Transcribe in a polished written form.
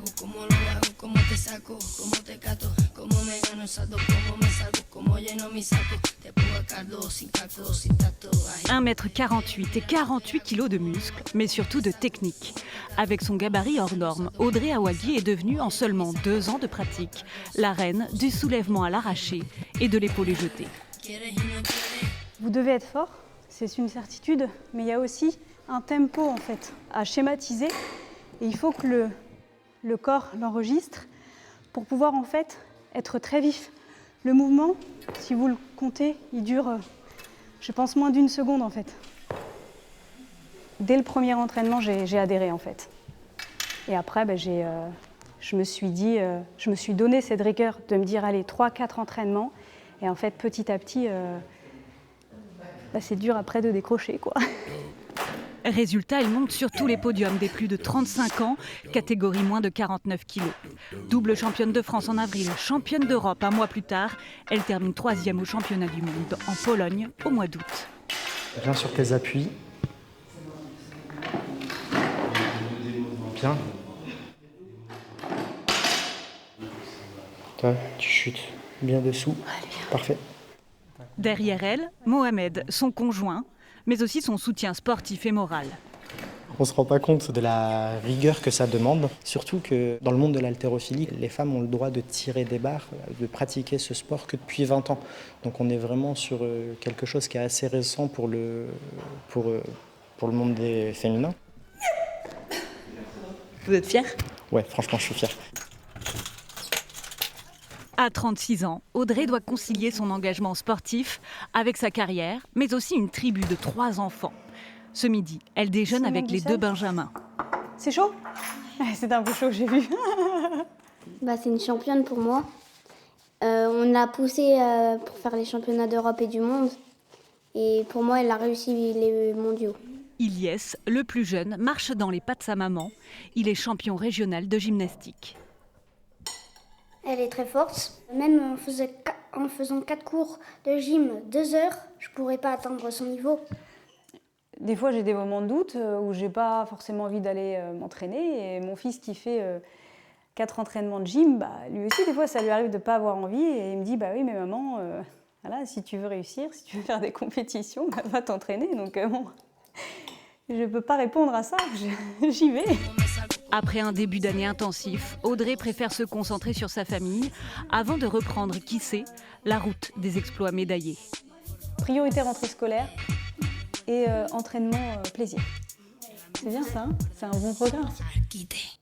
1,48 m et 48 kg de muscles, mais surtout de technique. Avec son gabarit hors norme, Audrey Awadi est devenue, en seulement 2 ans de pratique, la reine du soulèvement à l'arraché et de l'épaulé jeté. Vous devez être fort, c'est une certitude, mais il y a aussi un tempo en fait à schématiser et il faut que le corps l'enregistre pour pouvoir en fait être très vif. Le mouvement, si vous le comptez, il dure, je pense, moins d'1 seconde en fait. Dès le premier entraînement, j'ai adhéré en fait. Et après, je me suis donné cette rigueur de me dire allez, 3-4 entraînements. Et en fait, petit à petit, c'est dur après de décrocher, quoi. Résultat, elle monte sur tous les podiums des plus de 35 ans, catégorie moins de 49 kg. Double championne de France en avril, championne d'Europe un mois plus tard, elle termine 3e au championnat du monde en Pologne au mois d'août. Bien sur tes appuis. Bien. Toi, tu chutes bien dessous. Parfait. Derrière elle, Mohamed, son conjoint, mais aussi son soutien sportif et moral. On ne se rend pas compte de la rigueur que ça demande, surtout que dans le monde de l'haltérophilie, les femmes ont le droit de tirer des barres, de pratiquer ce sport que depuis 20 ans. Donc on est vraiment sur quelque chose qui est assez récent pour le monde des féminins. Vous êtes fiers ? Ouais, franchement, je suis fier. À 36 ans, Audrey doit concilier son engagement sportif avec sa carrière, mais aussi une tribu de 3 enfants. Ce midi, elle déjeune avec les 2 benjamins. C'est chaud ? C'est un peu chaud, j'ai vu. C'est une championne pour moi. On l'a poussée pour faire les championnats d'Europe et du monde. Et pour moi, elle a réussi les mondiaux. Ilyes, le plus jeune, marche dans les pas de sa maman. Il est champion régional de gymnastique. Elle est très forte. Même en faisant 4 cours de gym, 2 heures, je ne pourrais pas atteindre son niveau. Des fois, j'ai des moments de doute où je n'ai pas forcément envie d'aller m'entraîner. Et mon fils qui fait 4 entraînements de gym, lui aussi, des fois, ça lui arrive de ne pas avoir envie. Et il me dit, oui, mais maman, voilà, si tu veux réussir, si tu veux faire des compétitions, va t'entraîner. Donc je ne peux pas répondre à ça, j'y vais. Après un début d'année intensif, Audrey préfère se concentrer sur sa famille avant de reprendre, qui sait, la route des exploits médaillés. Priorité rentrée scolaire et entraînement plaisir. C'est bien ça, hein ? C'est un bon programme.